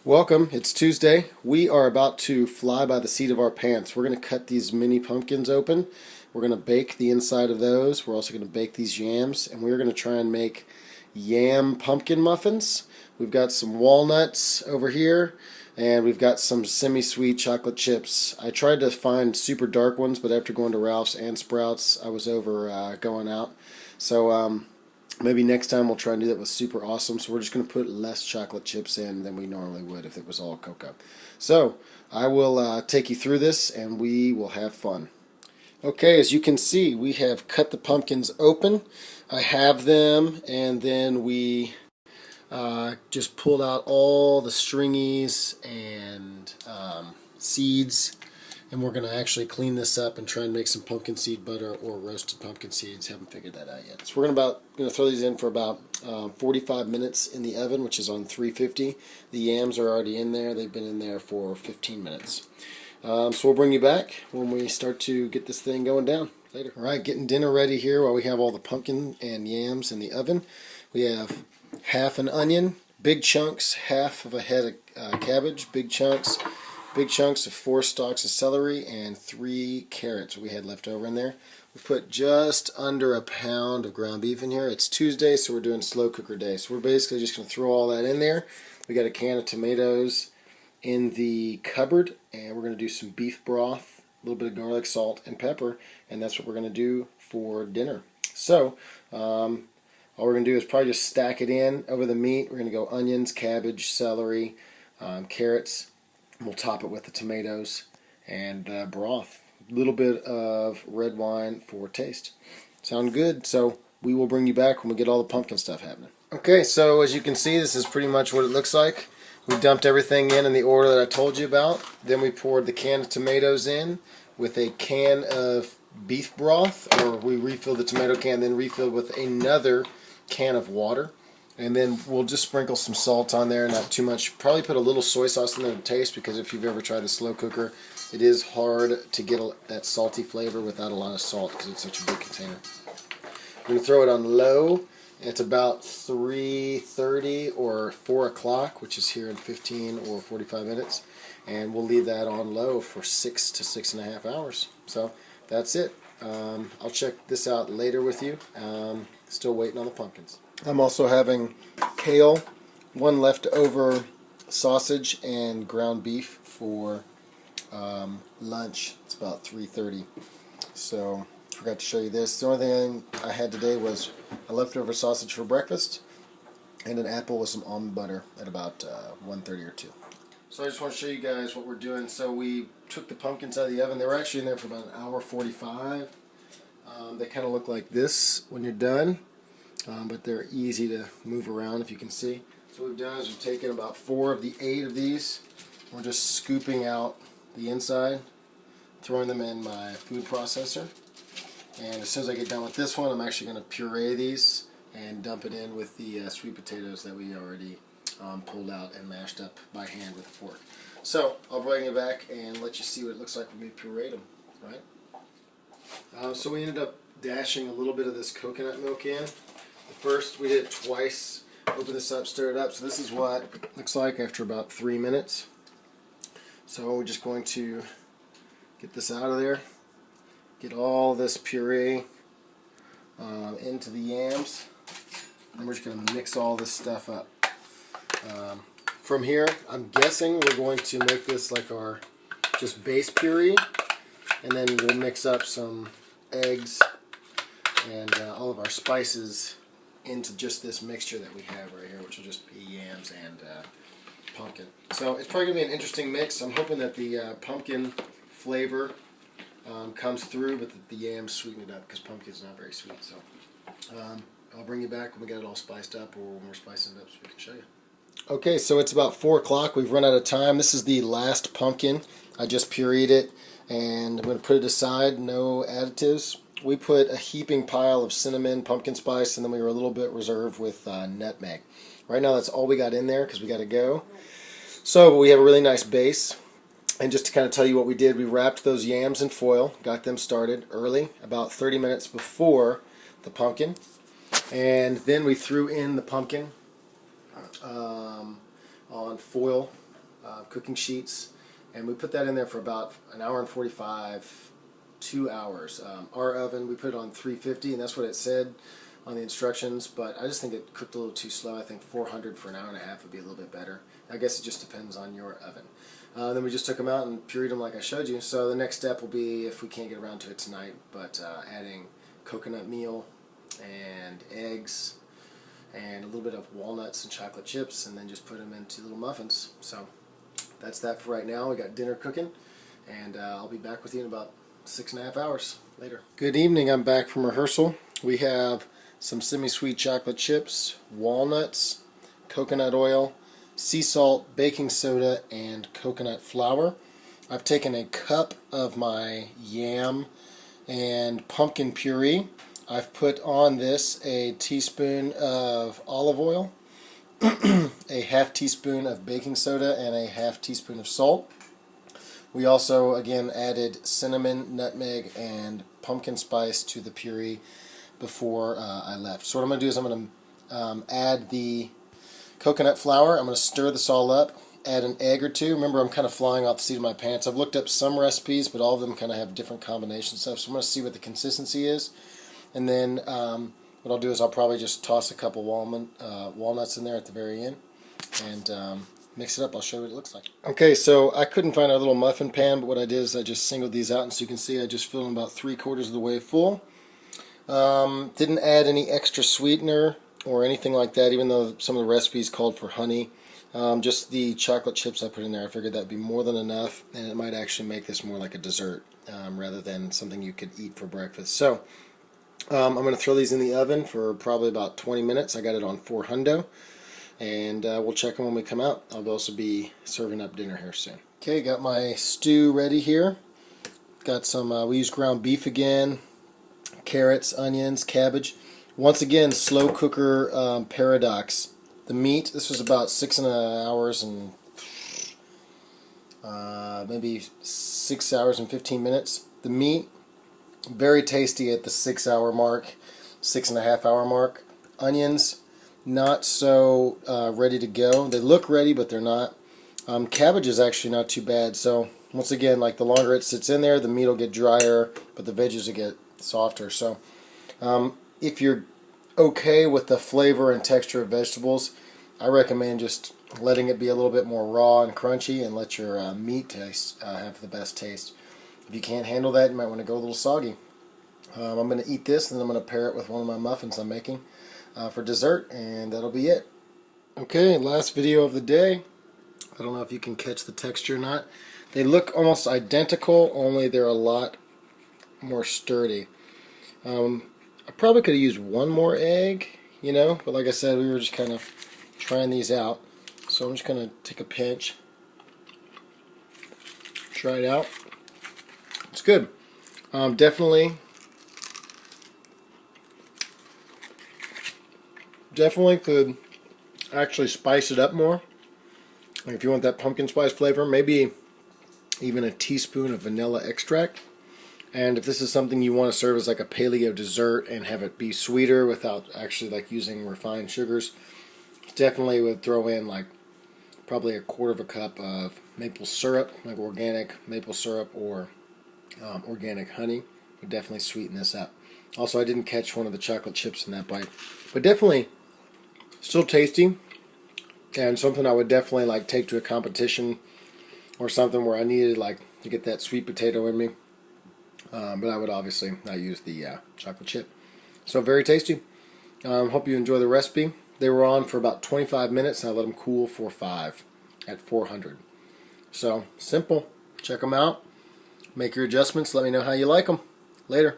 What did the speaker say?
Welcome. It's Tuesday. We are about to fly by the seat of our pants. We're going to cut these mini pumpkins open. We're going to bake the inside of those. We're also going to bake these yams, and we're going to try and make yam pumpkin muffins. We've got some walnuts over here, and we've got some semi-sweet chocolate chips. I tried to find super dark ones, but after going to Ralph's and Sprouts, I was over going out. So maybe next time we'll try and do that with super awesome. So we're just going to put less chocolate chips in than we normally would if it was all cocoa. So I will take you through this and we will have fun. Okay, as you can see, we have cut the pumpkins open. I have them, and then we just pulled out all the stringies and seeds, and we're going to actually clean this up and try and make some pumpkin seed butter or roasted pumpkin seeds. Haven't figured that out yet. So we're going to throw these in for about 45 minutes in the oven, which is on 350. The yams are already in there. They've been in there for 15 minutes. So we'll bring you back when we start to get this thing going down later. All right, getting dinner ready here while we have all the pumpkin and yams in the oven. We have half an onion, big chunks, half of a head of cabbage, big chunks of 4 stalks of celery, and 3 carrots we had left over in there. We put just under a pound of ground beef in here. It's Tuesday, so we're doing slow cooker day. So we're basically just going to throw all that in there. We got a can of tomatoes in the cupboard, and we're going to do some beef broth, a little bit of garlic, salt, and pepper, and that's what we're going to do for dinner. So all we're going to do is probably just stack it in over the meat. We're going to go onions, cabbage, celery, carrots. We'll top it with the tomatoes and broth. A little bit of red wine for taste. Sound good? So we will bring you back when we get all the pumpkin stuff happening. Okay, so as you can see, this is pretty much what it looks like. We dumped everything in the order that I told you about. Then we poured the can of tomatoes in with a can of beef broth, or we refilled the tomato can, then refilled with another can of water. And then we'll just sprinkle some salt on there, not too much. Probably put a little soy sauce in there to taste, because if you've ever tried a slow cooker, it is hard to get that salty flavor without a lot of salt because it's such a big container. We're going to throw it on low. It's about 3:30 or 4 o'clock, which is here in 15 or 45 minutes. And we'll leave that on low for 6 to 6.5 hours. So that's it. I'll check this out later with you. Still waiting on the pumpkins. I'm also having kale, 1 leftover sausage, and ground beef for lunch. It's about 3:30. So forgot to show you this. The only thing I had today was a leftover sausage for breakfast and an apple with some almond butter at about 1:30 or 2. So I just want to show you guys what we're doing. So we took the pumpkins out of the oven. They were actually in there for about an hour 45. They kind of look like this when you're done, but they're easy to move around, if you can see. So what we've done is we've taken about 4 of the 8 of these. We're just scooping out the inside, throwing them in my food processor. And as soon as I get done with this one, I'm actually going to puree these and dump it in with the sweet potatoes that we already pulled out and mashed up by hand with a fork. So I'll bring it back and let you see what it looks like when we pureed them. Right? So we ended up dashing a little bit of this coconut milk in. First, we did it twice. Open this up, stir it up. So this is what it looks like after about 3 minutes. So we're just going to get this out of there. Get all this puree into the yams. And we're just going to mix all this stuff up. From here, I'm guessing we're going to make this like our just base puree. And then we'll mix up some eggs and all of our spices into just this mixture that we have right here, which will just be yams and pumpkin. So it's probably going to be an interesting mix. I'm hoping that the pumpkin flavor comes through, but the yams sweeten it up, because pumpkin's not very sweet. So I'll bring you back when we get it all spiced up, or when we're spicing it up so we can show you. Okay, so it's about 4 o'clock. We've run out of time. This is the last pumpkin. I just pureed it, and I'm going to put it aside. No additives. We put a heaping pile of cinnamon, pumpkin spice, and then we were a little bit reserved with nutmeg. Right now that's all we got in there because we got to go. So we have a really nice base. And just to kind of tell you what we did, we wrapped those yams in foil, got them started early, about 30 minutes before the pumpkin. And then we threw in the pumpkin on foil cooking sheets, and we put that in there for about an hour and 45, 2 hours. Our oven, we put it on 350, and that's what it said on the instructions, but I just think it cooked a little too slow. I think 400 for an hour and a half would be a little bit better. I guess it just depends on your oven. Then we just took them out and pureed them like I showed you. So the next step will be, if we can't get around to it tonight, but adding coconut meal and eggs and a little bit of walnuts and chocolate chips, and then just put them into little muffins. So that's that for right now. We got dinner cooking, and I'll be back with you in about 6.5 hours later. Good evening. I'm back from rehearsal. We have some semi-sweet chocolate chips, walnuts, coconut oil, sea salt, baking soda, and coconut flour. I've taken a cup of my yam and pumpkin puree. I've put on this a teaspoon of olive oil, a half teaspoon of baking soda, and a half teaspoon of salt. We also, again, added cinnamon, nutmeg, and pumpkin spice to the puree before I left. So what I'm going to do is I'm going to add the coconut flour. I'm going to stir this all up, add an egg or two. Remember, I'm kind of flying off the seat of my pants. I've looked up some recipes, but all of them kind of have different combinations and stuff. So I'm going to see what the consistency is. And then what I'll do is I'll probably just toss a couple walnuts in there at the very end and mix it up. I'll show you what it looks like. Okay, so I couldn't find our little muffin pan, but what I did is I just singled these out, and so you can see I just filled them about 3/4 of the way full. Didn't add any extra sweetener or anything like that, even though some of the recipes called for honey. Just the chocolate chips I put in there. I figured that would be more than enough, and it might actually make this more like a dessert rather than something you could eat for breakfast. So I'm going to throw these in the oven for probably about 20 minutes. I got it on 400, and we'll check them when we come out. I'll also be serving up dinner here soon. Okay, got my stew ready here. Got some, we use ground beef again, carrots, onions, cabbage. Once again, slow cooker paradox. The meat, this was about 6 hours and maybe 6 hours and 15 minutes. The meat, very tasty at the 6-hour mark, 6.5 hour mark. Onions, not so ready to go. They look ready, but they're not. Cabbage is actually not too bad. So once again, like the longer it sits in there, the meat will get drier, but the veggies will get softer. So if you're okay with the flavor and texture of vegetables, I recommend just letting it be a little bit more raw and crunchy, and let your meat taste have the best taste. If you can't handle that, you might want to go a little soggy. I'm going to eat this, and then I'm going to pair it with one of my muffins I'm making for dessert, and that'll be it. Okay, last video of the day. I don't know if you can catch the texture or not. They look almost identical, only they're a lot more sturdy. I probably could have used one more egg, you know, but like I said, we were just kind of trying these out. So I'm just going to take a pinch, try it out. It's good. Definitely could actually spice it up more. If you want that pumpkin spice flavor, maybe even a teaspoon of vanilla extract. And if this is something you want to serve as like a paleo dessert and have it be sweeter without actually like using refined sugars, definitely would throw in like probably 1/4 cup of maple syrup, like organic maple syrup or organic honey. Would definitely sweeten this up. Also, I didn't catch one of the chocolate chips in that bite, but definitely still tasty, and something I would definitely like take to a competition or something where I needed like to get that sweet potato in me. But I would obviously not use the chocolate chip. So very tasty. Hope you enjoy the recipe. They were on for about 25 minutes, and I let them cool for 5 at 400. So simple. Check them out. Make your adjustments. Let me know how you like them. Later.